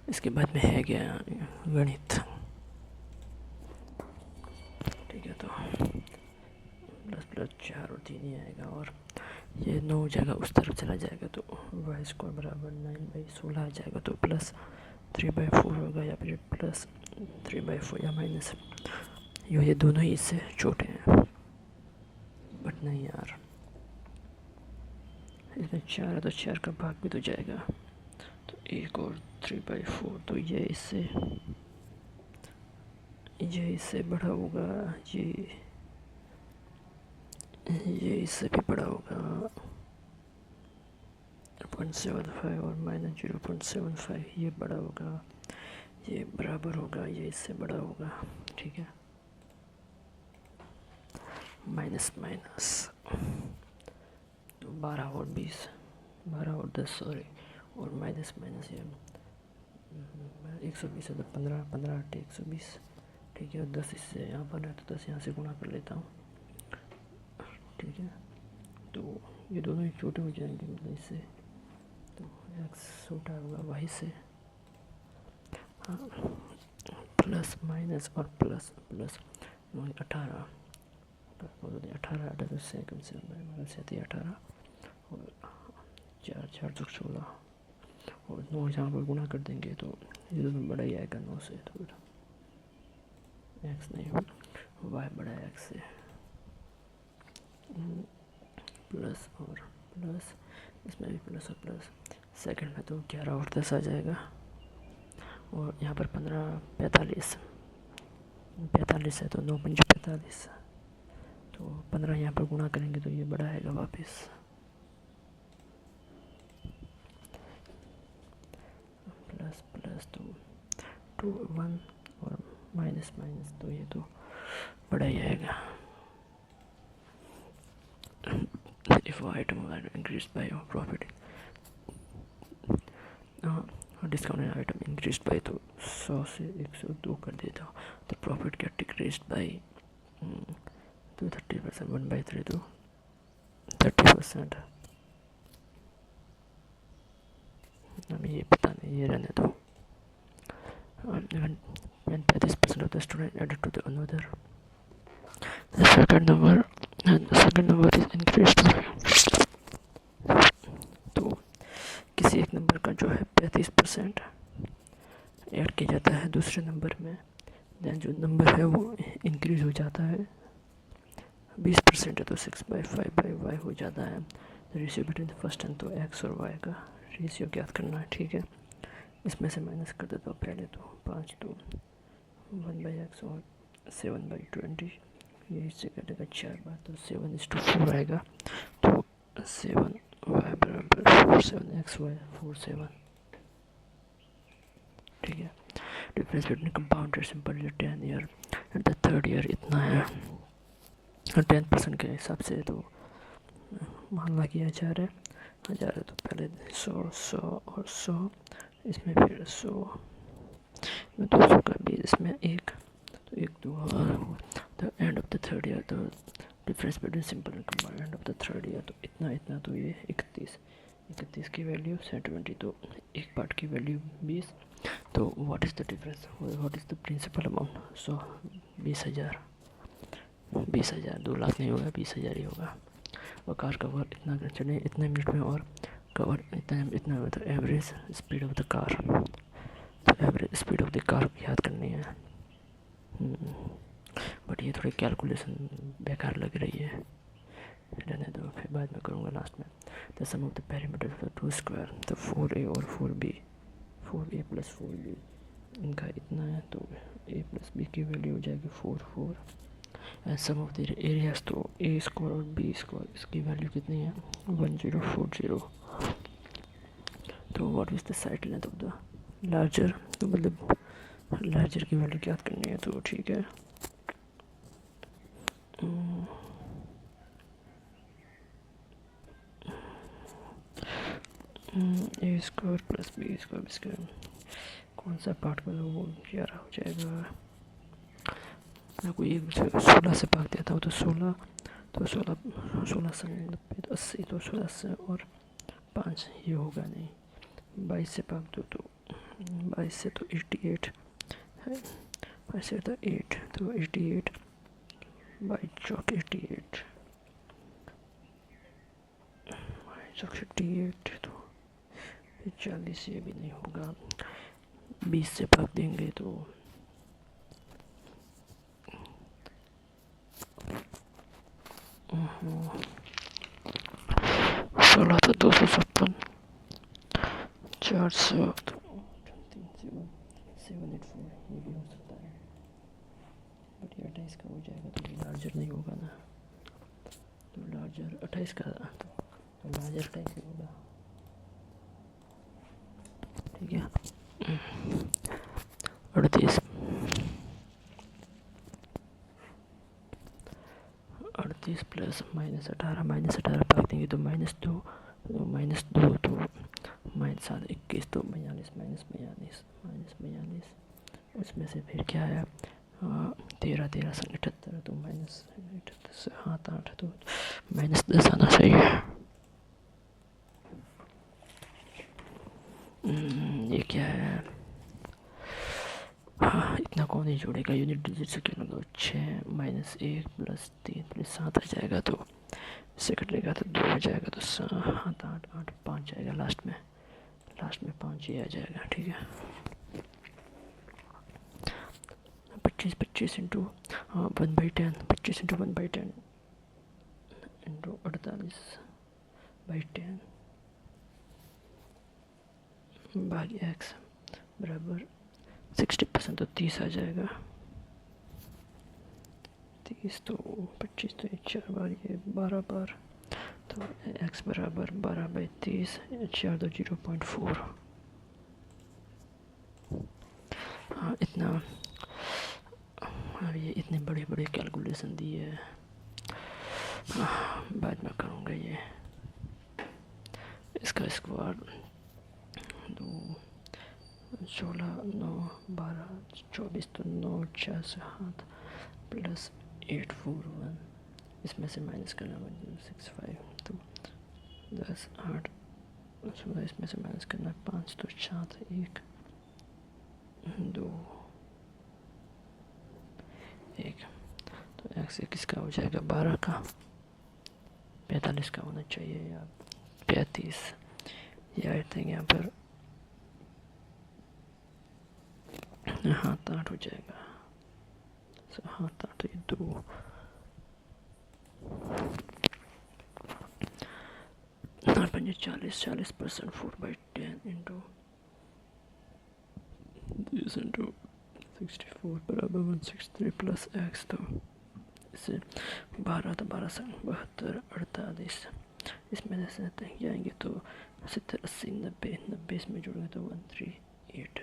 इसके बाद में है क्या, गणित। ठीक है, तो प्लस प्लस 4 और 3 ही आएगा, और ये 9 हो जाएगा, उस तरफ चला जाएगा तो वाई स्क्वायर बराबर 9/16 आ जाएगा। तो प्लस 3/4 होगा, या फिर प्लस 3/4, या माइनस, ये दोनों ही इससे छोटे हैं, बट नहीं यार, इसमें 4 है तो 4 का भाग भी तो जाएगा, तो एक और 3/4, तो ये इससे बड़ा होगा, ये इससे भी बड़ा होगा 0.75, और माइनस 0.75 ये बड़ा होगा, ये बराबर होगा, ये इससे बड़ा होगा। ठीक है, माइनस माइनस, तो 12 और 20, 12 और 10 सॉरी, और माइनस माइनस, ये 120 है तो 15, 15 8 120। ठीक है, 10 इससे यहाँ पर है तो 10 यहाँ से गुणा कर लेता हूँ। ठीक है, तो ये दोनों ही छोटे हो जाएंगे, मतलब इससे तो x छोटा होगा वाई से। हाँ, प्लस माइनस और प्लस प्लस 18, 18 से कम से कम से 18, और 4 4 तो 16, और 9 यहाँ पर गुणा कर देंगे तो ये दोनों बड़ा ही आएगा 9 से, तो एक्स नहीं वाई बड़ा है एक्स से। प्लस और प्लस, इसमें भी प्लस और प्लस, सेकंड में तो 11 और 10 आ जाएगा, और यहाँ पर 15 45 है तो 9 5 45, तो 15 यहाँ पर गुणा करेंगे तो ये बड़ा आएगा वापस, प्लस प्लस तो 2 1, और माइनस माइनस तो ये तो बड़ा ही आएगा। If item value increased by your profit, discounted item increase by, तो 100 से 102 कर देता हूँ, तो प्रॉफिट गेट डिक्रीज बाई तो 30%, 1/3 तो 30%। हमें ये पता नहीं, ये रहने दो। When 35% of the student added to the another, the second number is increased by, तो किसी एक नंबर का जो है 35% ऐड किया जाता है दूसरे नंबर में, दैन जो नंबर है वो इंक्रीज हो जाता है, 20% है तो 6/5/y हो जाता है। Ratio between the first and, तो x और y का रेशियो ज्ञात करना है। ठीक है, इसमें से माइनस कर देता हूँ पहले, तो 5 तो 1/x और 7/20, ये इससे कटेगा 4 बार, तो 7:4 आएगा, तो 7y बराबर 47xy 47। ठीक है, डिफरेंस बिटवीन कंपाउंड और simple 10 year and the third year इतना है, 10% के हिसाब से तो मामला किया जा रहा है, तो पहले 100 और 100, इसमें फिर 100 में 200 का 20, इसमें 1 तो 1 2, the end of the third year, तो difference between simple and compound end of the third year, तो इतना, तो ये 31 की वैल्यू 70, तो एक पार्ट की वैल्यू 20, तो what is the difference, what is the principal amount, 100 20,000, 2 lakh नहीं होगा, 20,000 ही होगा। और कार कवर इतना चले इतने मिनट में, और कवर इतना होता है, average speed of the car, तो average speed of the car याद करनी है। बट ये थोड़ी कैलकुलेशन बेकार लग रही है, रहने दो, फिर बाद में करूँगा लास्ट में। The sum of the perimeter of the 2 square, तो 4a और 4b, 4a प्लस 4b इनका इतना है, तो a प्लस b की वैल्यू हो जाएगी 4 and sum of the areas, तो a स्क्वायर और b स्क्वायर इसकी वैल्यू कितनी है 1040। तो what is the side length of the larger, तो मतलब लार्जर की वैल्यू याद करनी है, तो ठीक है, ए स्क्वायर प्लस बी स्क्वायर, इसका कौन सा पार्ट में वो 11 हो जाएगा। मैं कोई एक 16 से भाग देता हूँ, तो 16 से 90 तो 80, तो 16 से और 5 ये होगा नहीं, 22 से भाग दो तो 22 से तो 88 है, 22 से तो 8 तो 88 बाई चौक 88 बाई चौक 88 तो 40 ये भी नहीं होगा, 20 से भाग देंगे तो 16 तो 256 400 तो 784 ये भी हो सकता है, बट ये 28 का हो जाएगा तो ये लार्जर नहीं होगा ना, तो लार्जर 28 का तो लार्जर 28 ही होगा, ठीक है। 38 38 प्लस -18 भाग देंगे तो -2 तो -7 21 तो 42 उसमें से फिर क्या है 13 संग 78 तो -78 से 8 तो -10 आना चाहिए। ये क्या है, हाँ इतना कौन ही जोड़ेगा, यूनिट डिजिट से क्या मतलब 6 -1 + 3 + 7 आ जाएगा, तो इससे कटेगा तो 2 आ जाएगा, तो 7 8 8 5 जाएगा, लास्ट में 5 ही आ जाएगा, ठीक है। 25 इंटू 1/10 25 इंटू 1/10 इंटू 48/10 भाग x बराबर 60% तो 30 आ जाएगा, 30 तो 25 तो 4 बार ये 12 बार, तो x बराबर 12/30 4 तो 0.4। हाँ इतना, अब ये इतने बड़े बड़े कैलकुलेशन दिए है, बाद में करूँगा ये, इसका स्क्वायर 2 16 9 12 24 तो 9 4 से 7 + 841 इसमें से माइनस करना 165 तो 10 8 16 इसमें से माइनस करना 5 तो 7 1 2 1 तो x किसका हो जाएगा 12 का, 45 का होना चाहिए या 35, ये आई थिंक यहाँ पर हाँ 8 हो जाएगा, हाँ 8 ये 2 40% 4/10 इंटू 64 बराबर 163 + x, तो इससे 12 तो 12 संग 72 48 इसमें से जाएंगे तो 70 80 90 इसमें जोड़ेंगे तो 138।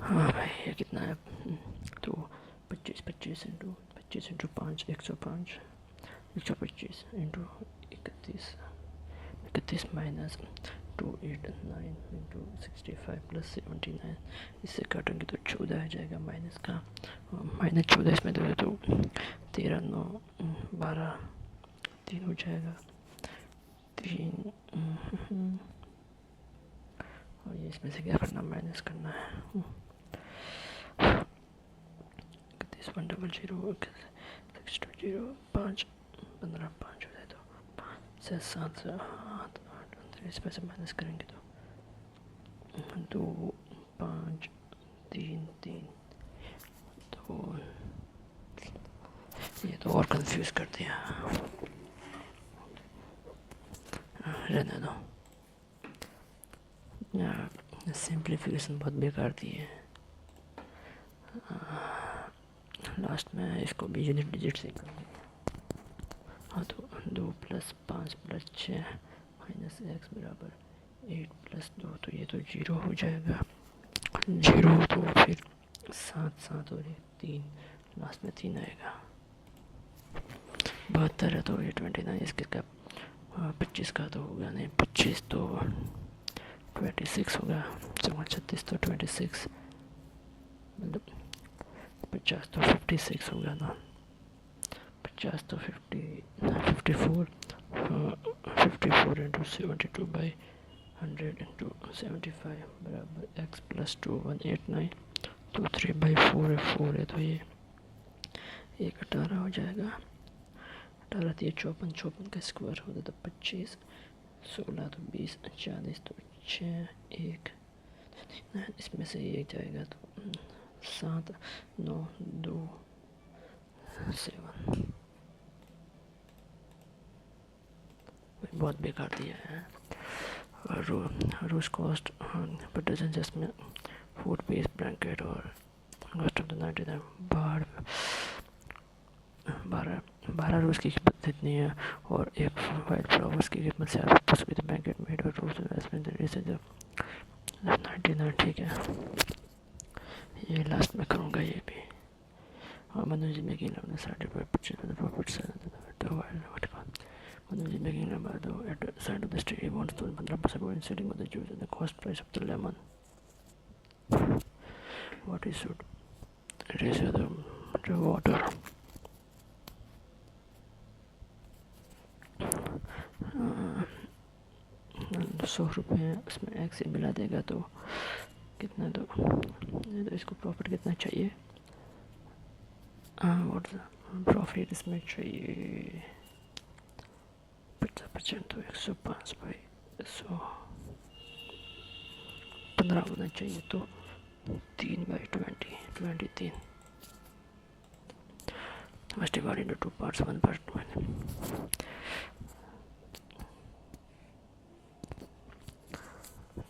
हाँ भाई ये कितना है, तो 25 इंटू 5 105 125 इंटू 31 माइनस 289 इंटू 65 + 79 इससे काटेंगे तो 14 आ जाएगा, माइनस का -14 इसमें दोगे तो 13 9 12 3 हो जाएगा 3 और ये इसमें से क्या करना, माइनस करना है 31 100 620 5 15 5 हो जाए तो 5 से 7 से 8 इसमें से माइनस करेंगे तो 2 5 3 3 तो ये तो और कंफ्यूज कर दिया, रहने दो, सिंप्लीफिकेशन बहुत बेकार दी है, लास्ट में इसको भी यूनिट डिजिट से कर दिया। हाँ तो 2 + 5 + 6 माइनस x बराबर 8 + 2 तो ये तो 0 हो जाएगा, 0 तो फिर 7 7 और 1 3 लास्ट में 3 आएगा, 72 है तो ये 29 इसके का 25 का तो होगा नहीं, 25 तो 26 होगा, 36 तो 26 मतलब 50 तो 56 होगा ना, 50 तो 54 54 इंटू 72/100 100 × 75 बराबर x प्लस 2 189। तो 3/4 है, 4 है, तो ये 18 हो जाएगा। 18 तो ये 54, 54 का स्क्वायर होता तो 25, 16 तो 20, 40 तो 6, 1 इसमें से एक जाएगा तो 7, 9, 2, 7। बहुत बेकार दिया है। और रूस कॉस्ट पर डजन जिसमें फूड पीस ब्लैंकेट और कॉस्ट ऑफ द 99 12 रूस की कीमत इतनी है और एक वाइट फ्लावर्स की कीमत से आप ब्लैंकेट मेड और रूस इन्वेस्टमेंट 99। ठीक है, ये लास्ट में करूँगा ये भी। और मनोज मेकिंग अपने 35% प्रॉफिट से Manoj is making about the at the side of the street. He wants to 15% when selling with the juice and the cost price of the lemon. What is should raise the water. 100 रुपये उसमें एक से मिला देगा तो कितना, तो इसको प्रॉफिट कितना चाहिए, प्रॉफिट इसमें चाहिए 50%, तो 105/100 15 होना चाहिए, तो 3/20 23 must divide into 2 parts, 1 part 1।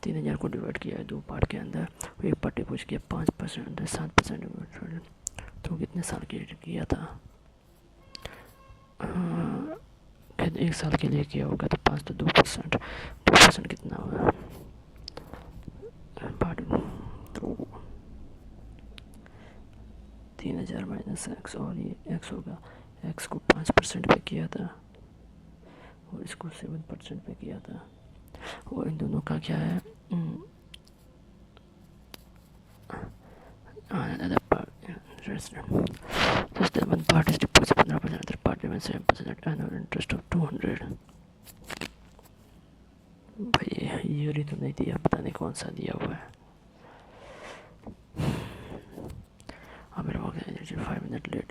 3000 को डिवाइड किया है 2 पार्ट के अंदर, एक पार्ट पूछ किया 5%, 7%, तो कितने साल के लिए किया था, 1 साल के लिए किया होगा, तो 5 तो 2% कितना होगा, पार्ट तो 3000 माइनस x, और ये x होगा, x को 5% पे किया था और इसको 7% पे किया था, और इन दोनों का क्या है, another part, just one part is deposit 15%, other part remains 7% at annual interest of 200। भाई ये ही तो नहीं दिया, पता नहीं कौन सा दिया हुआ है। अब मेरा वक्त है 5 minute late.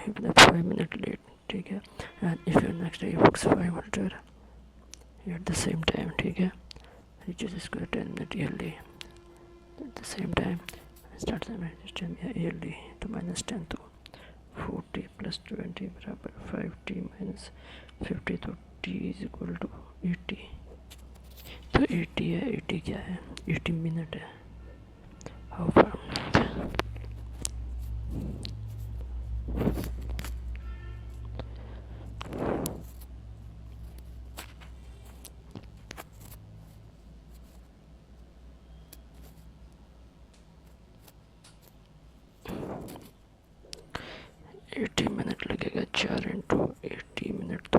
If that's 5 minutes late, ठीक है, and if your next day works 500 at the same time, ठीक है, reaches square 10 minutes early at the same time, starts 10 early, तो -10 तो 40 + 20 बराबर 5t minus 50, तो t is equal to 80, तो 80 है, 80 क्या है, 80 मिनट है। हाउ फार 80 मिनट लगेगा, 4 × 80 मिनट, तो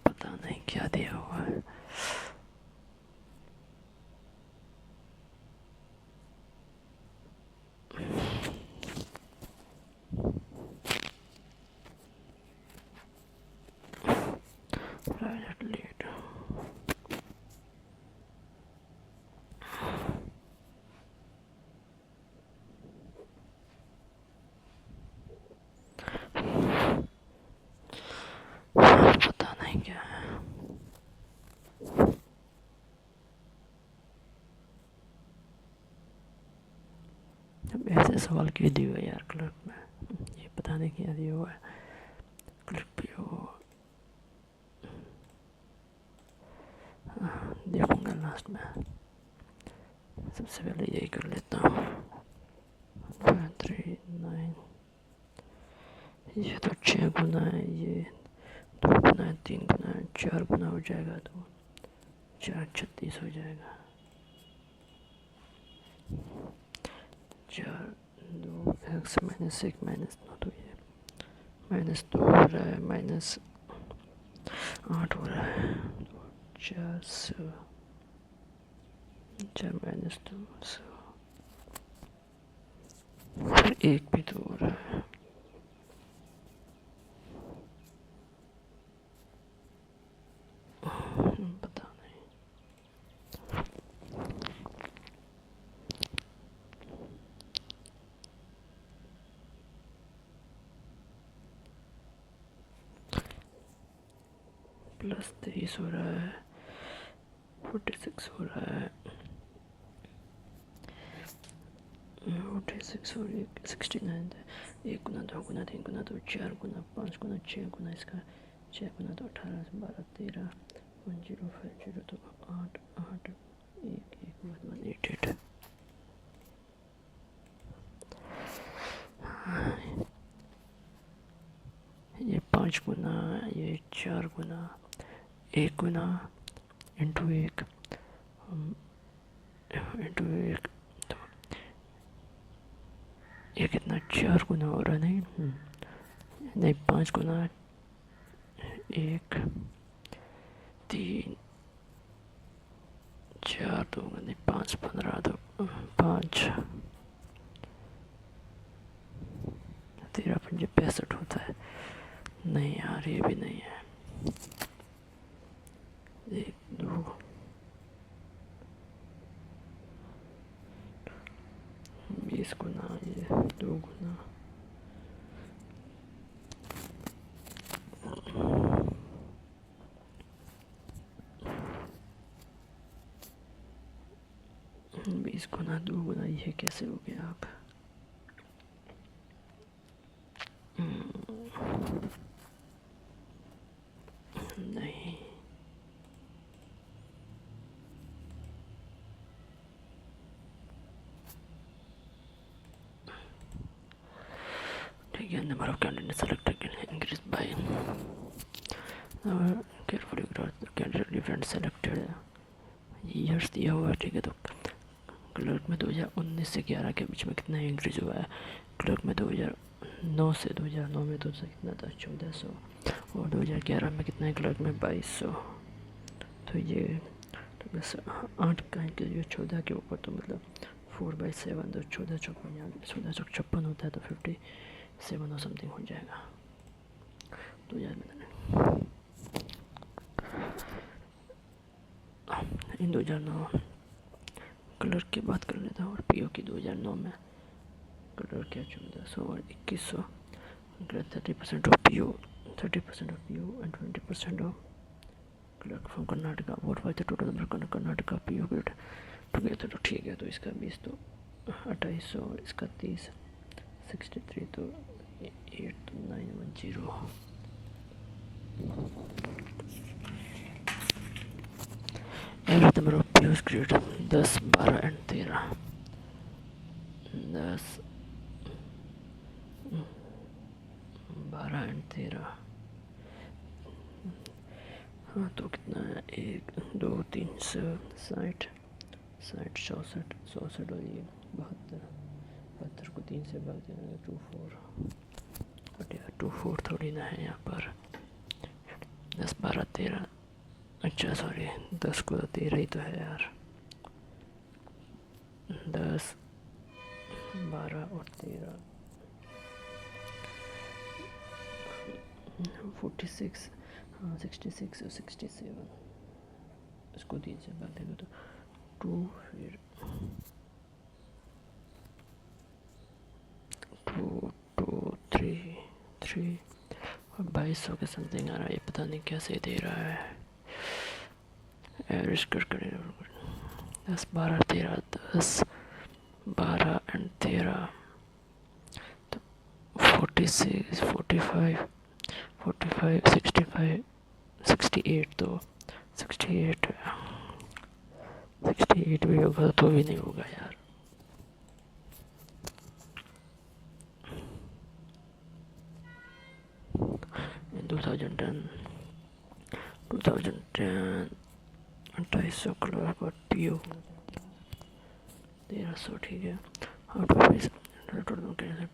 पता नहीं क्या दिया हुआ है। लेट पता नहीं क्या है। अब ऐसे सवाल क्यों दिए हुए यार क्लर्क में, ये पता नहीं क्या दिया हुआ है। क्लिक पे हो, देखूंगा लास्ट में, सबसे पहले यही कर लेता हूँ। 3 9, ये तो 6 गुना है, ये 2 गुना है, 3 गुना है, 4 गुना हो जाएगा, तो 4 36 हो जाएगा। 4 2 x -1 -2, तो ये -2 हो रहा है, 8 हो रहा है, 4 100, 4 माइनस 2 100, फिर 1 भी तो हो रहा है, पता नहीं। +23 हो रहा है, 46 हो रहा है, 46 और 69 है। 1 गुना 2 गुना 3 गुना 2 4 गुना 5 गुना 6 गुना इसका 6 गुना 2 18 12 13 1050 तो 8 8 1 1 1 8 8। ये 5 गुना, ये 4 गुना, 1 गुना इंटू 1 इंटू 1, तो ये कितना 4 गुना हो रहा नहीं, नहीं 5 गुना 1 3 4 2 नहीं 5 15 2 5 13 5 65 होता है। नहीं यार ये भी नहीं है। 1 2 20 गुना, ये 2 गुना, बीस गुना 2 गुना, ये कैसे हो गया आप? नहीं ठीक है, number of candidate selected increase by carefully candidate different selected years दिया हुआ है, ठीक है। तो क्लर्क में 2019 से 11 के बीच में कितना इंक्रीज हुआ है? क्लर्क में 2009 से 2009 में तो कितना था 1400, और 2011 में कितना है क्लर्क में 2200। तो ये तो बस 8 का ये 14 के ऊपर, तो मतलब 4/7 तो 14 54, यहाँ 14 56 होता है, तो 57 और समथिंग हो जाएगा। 2009 क्लर्क की बात कर लेता हूँ, और पीओ की 2009 में क्लर्क क्या 1400 और 2100, 30% of PO, 30% of PO and 20% of clerk from Karnataka. Vote wise the total number Karnataka PO grade together, तो ठीक है। तो इसका 20 तो 2800 और इसका 30 63 तो 8 तो 910। Average number of PO grade 10 12 and 13, 10 12 and 13। हाँ तो कितना है 1 2 3 60 60 64 64 और ये 72 72 को 3 से भाग देना 24, बट यार 24 थोड़ी ना है यहाँ पर। 10 12 13, अच्छा सॉरी 10 को तो 13 ही तो है यार। 10 12 और 13 46, हाँ 66 और 67, इसको 3 से भाग देंगे तो 2, फिर 2 2 3 3 और 2200 के समथिंग आ रहा है। ये पता नहीं कैसे दे रहा है, एवरेज कर 10 12 13 10 12 एंड 13, तो 46 45 45 65 68, तो 68 भी होगा तो भी नहीं होगा यार। In 2010 2800 क्लर्क और पीओ 1300, ठीक है। Out of total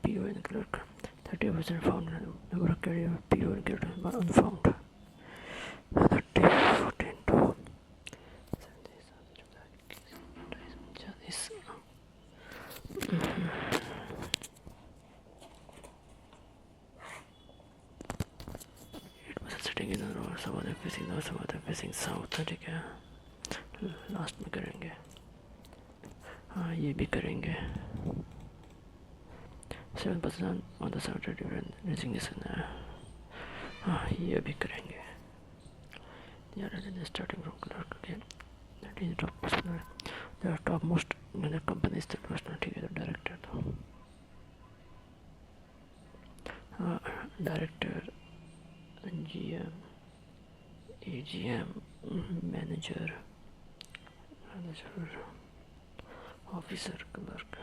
PO and clerk 30% found, number of career PO and clerk unfound. Facing north other facing south, ठीक है, लास्ट में करेंगे। हाँ ये भी करेंगे। 7% on the Saturday different resignation है। हाँ ये भी करेंगे। यार starting from clerk again, that is top most, the top most in the company is the person, ठीक है, तो डायरेक्टर तो हाँ director, GM, AGM, manager, officer, clerk.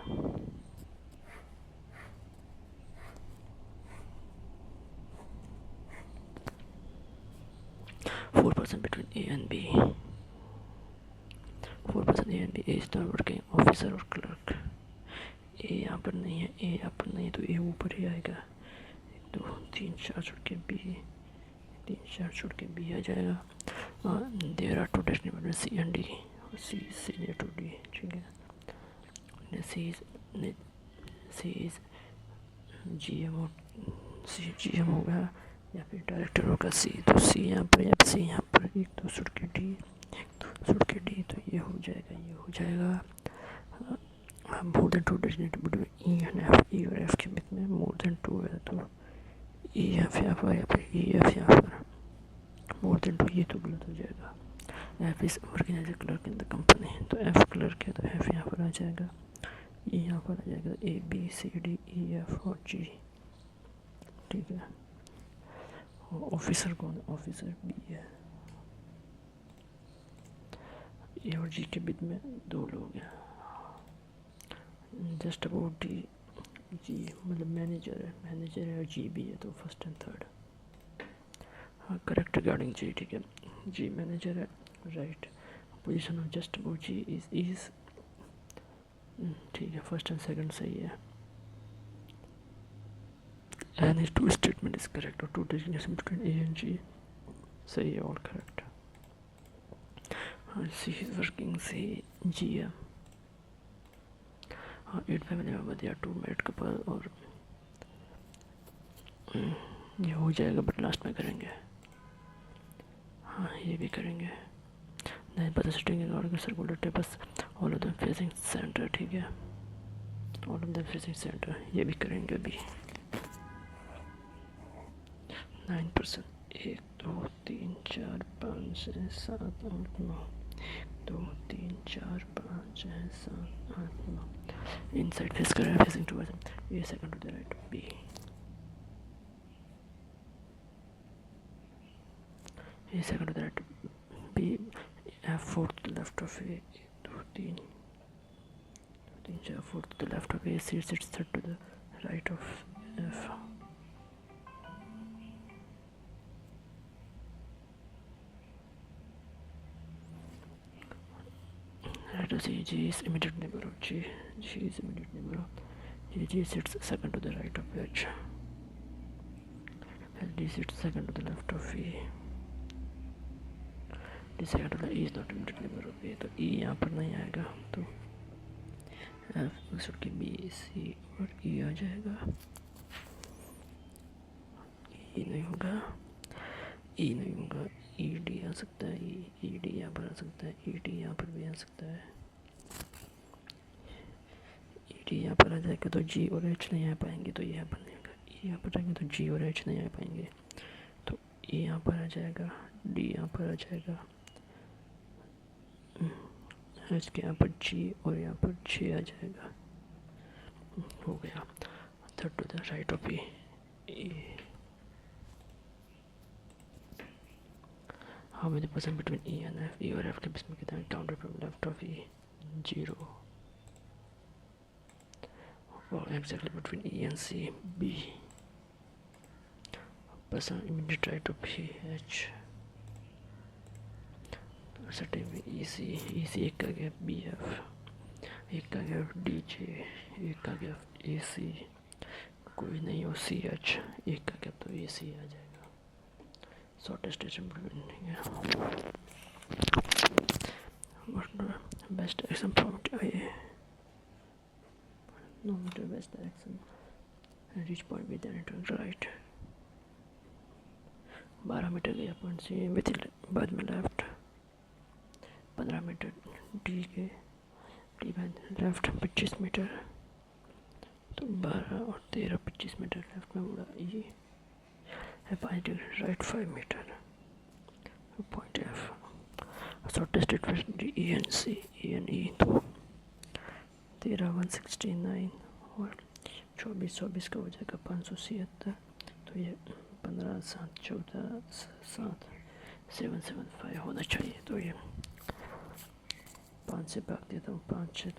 4% between A and B. 4% A and B. A is the working officer और clerk. A यहाँ पर नहीं है, A यहाँ पर नहीं है, तो A ऊपर ही आएगा। 1 2 3 4 छोड़ के B, 3 4 छोड़ के B आ जाएगा। There are 2 destiny between C and D. C is senior to D, ठीक है। C is GM और C GM होगा या फिर डायरेक्टर होगा C, तो C यहाँ पर या C यहाँ पर। 1 2 छोड़ के D, 1 2 छोड़ के D, तो ये हो जाएगा, ये हो जाएगा। More than 2 designated between E and F। E और F के बीच में मोर देन 2 है, तो E F यहाँ पर या फिर E F यहाँ पर। मोर देन 2 ये तो गलत हो जाएगा। F is working as a clerk in the company, तो F क्लर्क है, तो F यहाँ पर आ जाएगा, E यहाँ पर आ जाएगा, A B C D E F और G, ठीक है। ऑफिसर कौन है? ऑफिसर B है। ए और जी के बीच में 2 लोग हैं। जस्ट अबाउट डी, जी मतलब मैनेजर है और जी भी है, तो फर्स्ट एंड थर्ड। हाँ करेक्ट रिगार्डिंग जी, ठीक है, जी मैनेजर है, right. Position of just about G is ठीक है, फर्स्ट एंड सेकंड सही है। And his 2 statement is correct और 2 designation between A and G सही है, ऑल करेक्ट। हाँ सी इज वर्किंग, सी जी है। हाँ 8 family member, they are 2 married couple, और ये हो जाएगा, बट लास्ट में करेंगे। हाँ ये भी करेंगे। नहीं पता sitting in order circular tables, all of them facing centre, ठीक है, all of them facing centre, ये भी करेंगे अभी। 9%, 1 2 3 4 5 6 7 8 9, 1 2 3 4 5 6 7 8 9। इनसाइड फेस कर रहा है, facing towards A, second to the right B, A second to the right B, F fourth to the left of A, 1 2 3 4 fourth to the left of A, C sits third to the right of F. Right to see G is immediate neighbor of G. G is immediate neighbor of G. G sits second to the right of H. And D sits second to the left of E. D second to the E is not immediate neighbor of A, तो E यहाँ पर नहीं आएगा, तो F छोड़ के B C और E आ जाएगा। E नहीं होगा, E नहीं होगा, E D आ सकता है, E D यहाँ पर आ सकता है, E D यहाँ पर भी आ सकता है। E D यहाँ पर आ जाएगा तो G और H नहीं आ पाएंगे, तो यहाँ पर नहीं होगा। E यहाँ पर आएंगे तो G और H नहीं आ पाएंगे, तो E यहाँ पर आ जाएगा, D यहाँ पर आ जाएगा, H के यहाँ पर G और यहाँ पर J आ जाएगा, हो गया। Third to the right of E। How many percent between E and F? E और F के बीच में कितना? Counted from left of E, 0. Or exactly between E and C, B. Percent immediate right of E, H. Setting में EC, EC एक का gap BF, एक का गैप DJ, एक का गैप AC, कोई नहीं हो CH, एक का गैप तो AC आ जाएगा। Shortest distance between, yeah. What the best action from A? No, the best action. Reach point with the entrance right. 12 metre गया पॉइंट सी विथ बाद में लेफ्ट 15 मीटर डी के डी बाद left 25 metre तो 12 और 13 25 metre left में उड़ा ये है 5 degree right 5 metre point F shortest distance E N C E N E तो 13 169 और 24 का हो जाएगा 576 तो ये 15 7 14 7 775 होना चाहिए तो ये 5 से भाग देता हूँ 5 से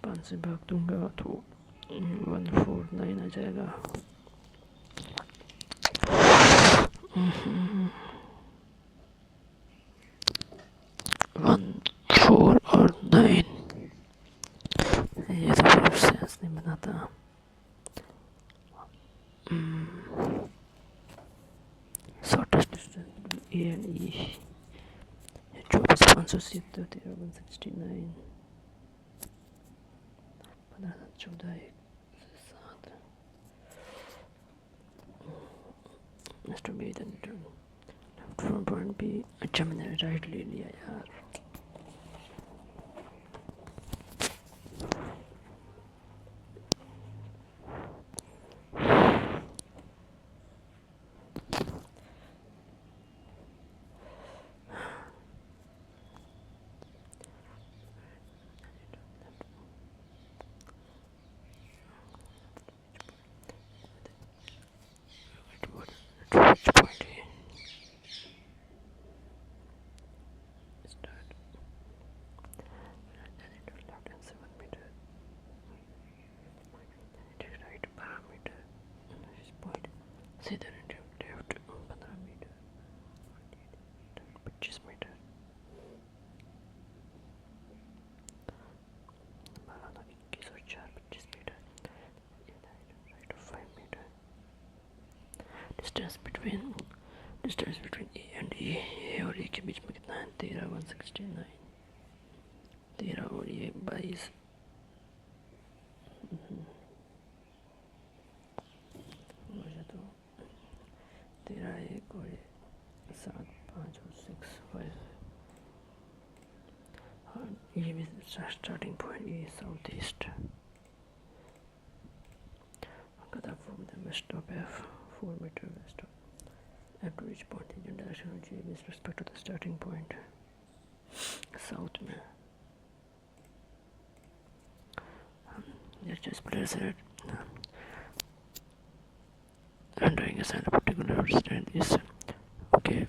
5 से भाग दूंगा तो 149 आ जाएगा 1 4 और 9 ये तो फिर सेंस नहीं बनाता shortest distance A and E 24 570 13 169 15 14 7 next B then left front point भी अच्छा मैंने राइट ले लिया यार सीधे लेफ्ट 15 मीटर 25 मीटर 21 और 4 25 metre right 5 metre distance between A and A और ए के बीच में कितना है 13 169 13 और ये 22 तो 13 1 और 7 5 और 6 5 हाँ ये भी स्टार्टिंग पॉइंट ये साउथ ईस्ट कदा from the west of F 4 metre west of F to reach point in direction of G with respect to the starting point south में just place it and drawing a sign of particular distance is okay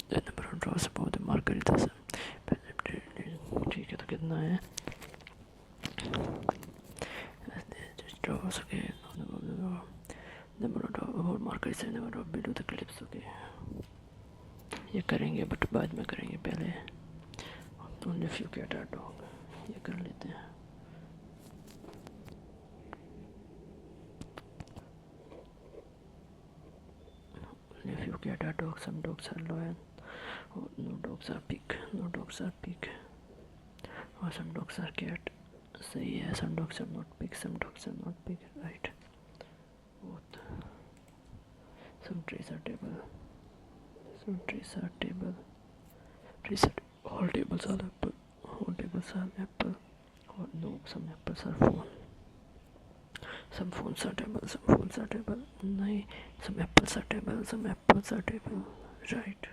the number of draws above the marker is ठीक है तो कितना है just draws okay number of above marker is number of below the clips okay ये करेंगे but बाद में करेंगे पहले only few cat are dog ये कर लेते हैं if you get a dog some dogs are loyal or no dogs are pig or some dogs are cat सही है some dogs are not pig right both some trees are table trees are all tables are apple or no some apples are phone some phones are table नहीं some apples are table right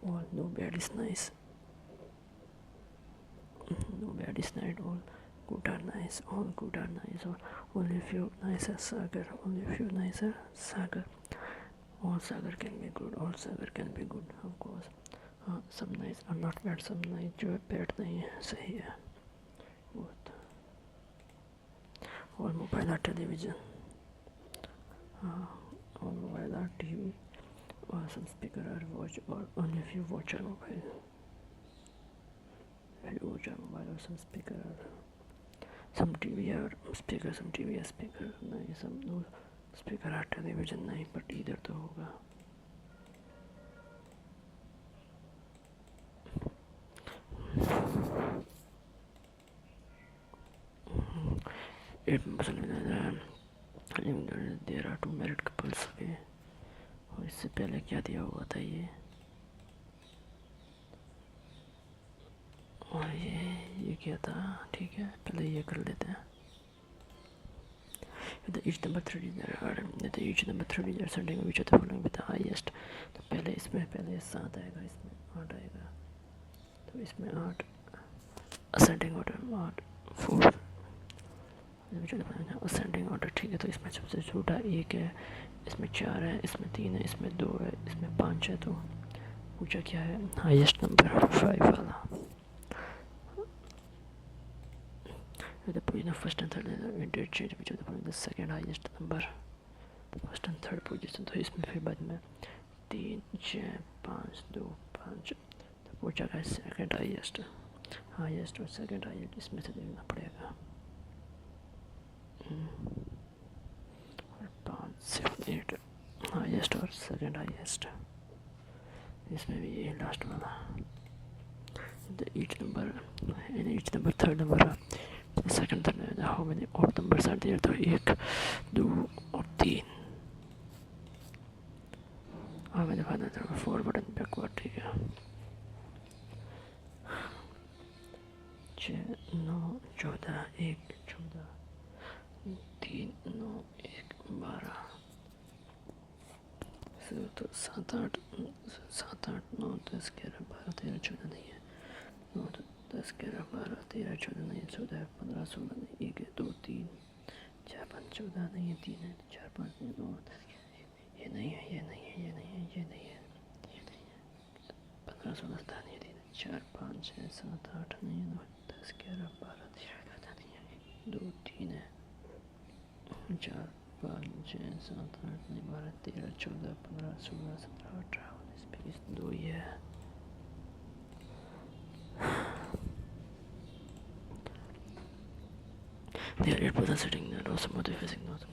all no bad is nice all good are nice or only few nice are sagar all sagar can be good of course some nice are not bad some nice जो bad नहीं है सही है बहुत और mobile और television और mobile और TV or some speaker or watch or only if you watch your mobile or some speaker or some TV or speaker नहीं some no speaker or television नहीं but इधर तो होगा 8 members there are 2 married couples. Okay, और इससे पहले क्या दिया हुआ था ये, और ये क्या था, ठीक है पहले ये कर लेते हैं. each number 3 each number 3 digits ending which of the following with the highest. तो पहले इसमें पहले 7 आएगा, इसमें 8 आएगा, तो इसमें 8 असेंडिंग ऑर्डर 8 4 असेंडिंग ऑर्डर. ठीक है, तो इसमें सबसे छोटा 1 है, इसमें 4 है, इसमें 3 है, इसमें 2 है, इसमें 5 है. तो पूछा क्या है, हाईएस्ट नंबर 5 वाला. With the position of first and third interchange which of the following the second highest number, first and third position. तो इसमें फिर बाद में 3 6 5 2 5, तो पूछा क्या सेकंड हाईएस्ट और सेकंड हाईएस्ट इसमें से देखना पड़ेगा. और 5 7 8 हाईएस्ट और सेकंड हाईएस्ट, इसमें भी ये लास्ट वाला. each number third number second third how many odd numbers are there. तो 1 2 और 3 how many forward and backward. ठीक है, 6 9 14 1 14 3 9 1 12. तो 7 8 9 10 11 12 13 14 नहीं है, 9 10 11 12 13 14 नहीं है, 14 15 16 नहीं, 1 2 3 4 5 14 नहीं है, 3 है 4 5 9 ये नहीं है, ये नहीं है, ये नहीं है, ये नहीं है, ये नहीं है, 15 16 17 नहीं है, 4 5 6 7 8 नहीं है, 9 10 11 12 13 14 नहीं है, 2 3 है, 4 5 6 7 8 नहीं 12 13 14 15 16 17 18 19 20 2 ही है. They are 8% sitting in the automotive facing north.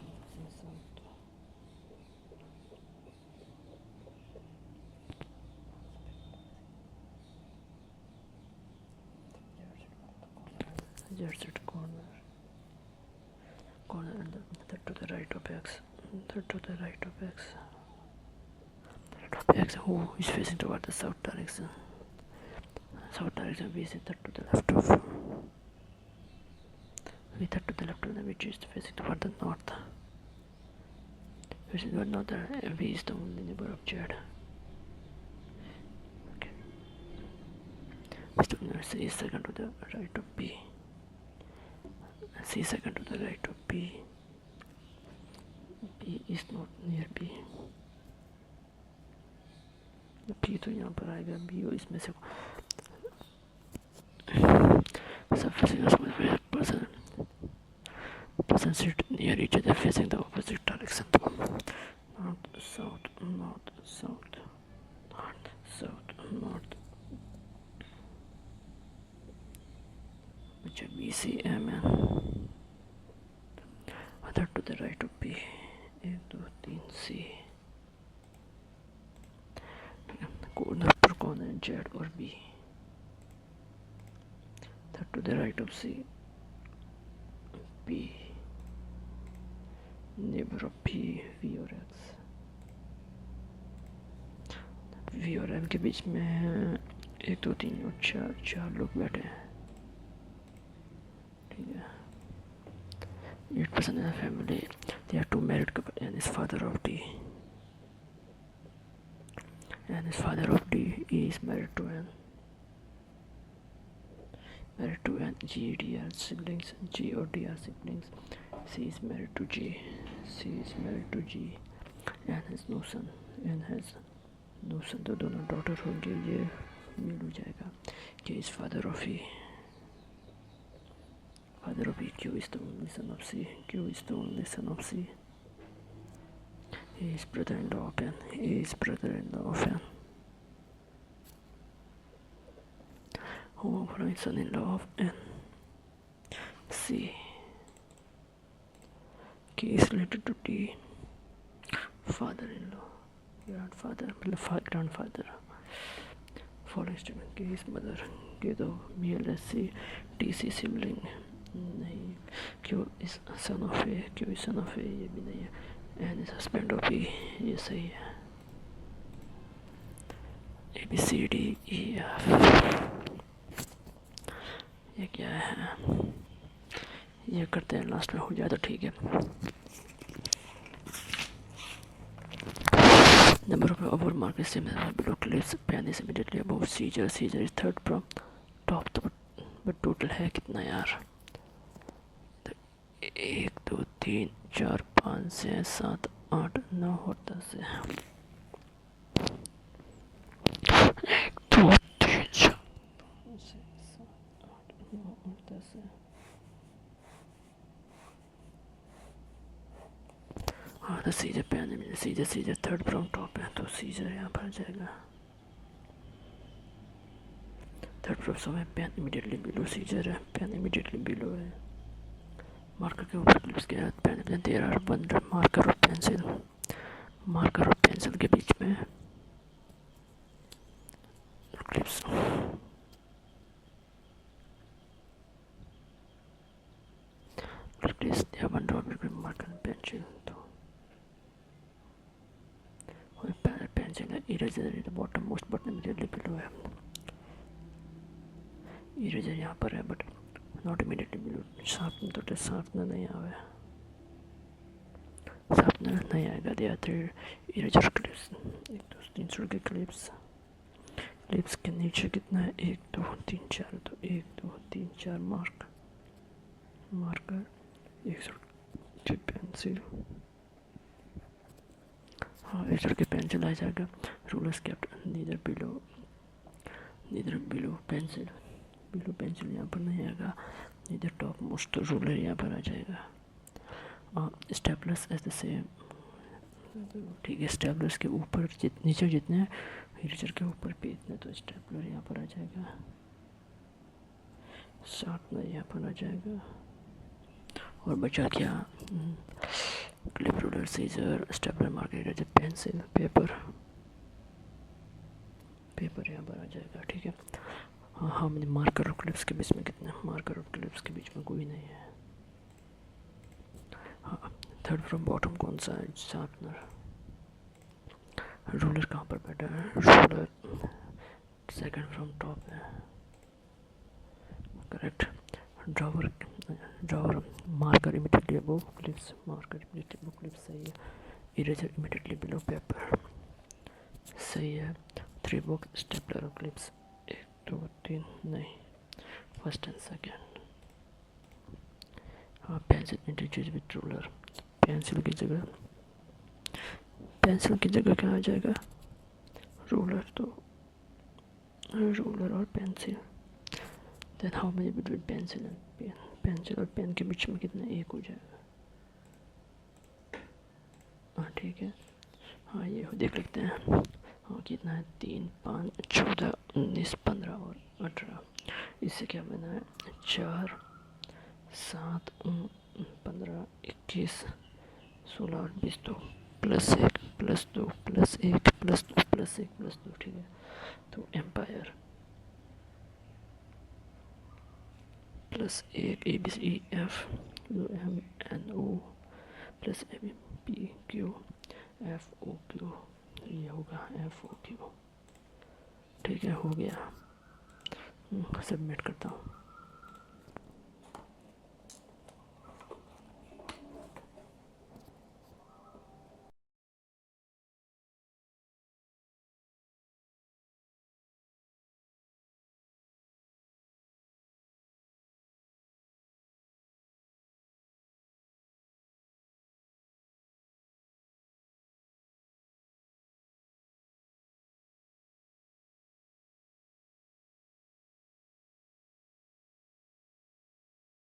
Just at corner and third to the right of X. Third to the right of X. X who is facing toward the south direction. South direction B is third to the left of. We third to the left of the which is facing toward the north. Which is what north. B is the only neighbor of Z. Okay. C is second to the right of B. C second to the right of B. B is not near B. P तो यहाँ पर आएगा, B और इसमें से सब person sit near each other facing the opposite direction. North south north south north south north. which B C M N. Other to the right of B. 1 2 3 C. Corner per corner Z or B. Third to the right of C. B. Neighbor of P, V और X. V और M के बीच में 1 2 3 और 4 लोग बैठे हैं. ठीक है, 8% in the family. They are 2 married couple and is father of D. And his father of D is married to N. Married to N. G, D are siblings. G or D are siblings. C is married to G. C is married to G. N has no son. N has no son. तो दोनों daughter होंगे, ये मिल हो जाएगा. K is father of E. Father of E. Q is the only son of C. Q is the only son of C. He is brother-in-law of N. He is brother-in-law of N. Who is son-in-law of N? C. K is related to T. Father-in-law. Grandfather. Following statement. K is mother. K the male C. TC sibling. नहीं, Q is son of A, Q is son of A ये भी नहीं है, N is husband of B ये सही है, A B C D E F ये क्या है, ये करते हैं लास्ट में हो जाए तो ठीक है। नंबर ऑफ ओवर मार्केट से below clips pen is immediately above scissor, scissor is third from top, तो बट टोटल है कितना यार, तो 1 2 3 4 5 6 7 8 9 और 10 है, 1 2 3 4 5 6 7 8 9 और 10 है। हाँ तो सीजर पेन में scissor scissor third from top है, तो सीजर यहाँ पर आ जाएगा, थर्ड फ्रॉम सब है, पेन इमीडिएटली बिलो सीजर है, पेन इमीडिएटली बिलो है, मार्कर के ऊपर क्लिप्स के साथ pen, there are bundle marker और पेंसिल, मार्कर और पेंसिल के बीच में क्लिप्स, क्लिप्स दिया bundle between marker and pencil, तो पेंसिल है, eraser is the bottom most button immediately below है, इरेजर यहाँ पर है but not immediately below, sharpener तो शार्पनर नहीं आवे, शार्पनर नहीं आएगा, दिया थ्री इरेजर क्लिप्स, 1 2 3 सुर के क्लिप्स, क्लिप्स के नीचे कितना है, 1 2 3 4, तो 1 2 3 4 मार्कर 1 सुर के पेंसिल, हाँ 1 सुर के पेंसिल आ जाएगा, rulers kept neither below pencil, below pencil यहाँ पर नहीं आएगा, इधर टॉप मोस्ट तो रूलर यहाँ पर आ जाएगा, स्टेपलर्स एज द सेम, ठीक है, स्टेपलर्स के ऊपर नीचे जितने इरेजर के ऊपर पे इतने, तो स्टेपलर यहाँ पर आ जाएगा, शार्पनर यहाँ पर आ जाएगा, और बचा क्या, clip, ruler, scissor, stapler, marker, eraser, pencil, paper यहाँ पर आ जाएगा, ठीक है। हाँ हाँ मैंने मार्कर और क्लिप्स के बीच में कितने, मार्कर और क्लिप्स के बीच में कोई नहीं है, हाँ थर्ड फ्रॉम बॉटम कौन सा है, शार्पनर, रूलर कहाँ पर बैठा है, रूलर सेकंड फ्रॉम टॉप है, correct, drawer marker immediately above clips, marker immediately above clips सही है, इरेजर इमीडिएटली बिलो पेपर सही है, 3 बॉक्स स्टेपलर और क्लिप्स 1 2 3 नहीं, फर्स्ट एंड सेकेंड, हाँ pencil interchange with ruler, pencil की जगह क्या आ जाएगा, रूलर, तो रूलर और pencil, then how many between pencil and pen, pencil और पेन के बीच में कितना, 1 हो जाएगा, हाँ ठीक है, हाँ ये देख लेते हैं, हाँ कितना है, 3 5 14 19 15 और 18, इससे क्या बना है, 4 7 15 21 16 और 20, तो +1 +2 +1 +2 +1 +2, ठीक है, तो empire +1 ABCDEF UMNO +ABPQ FOQ, ये होगा FOQ, ठीक है, हो गया, सबमिट करता हूँ।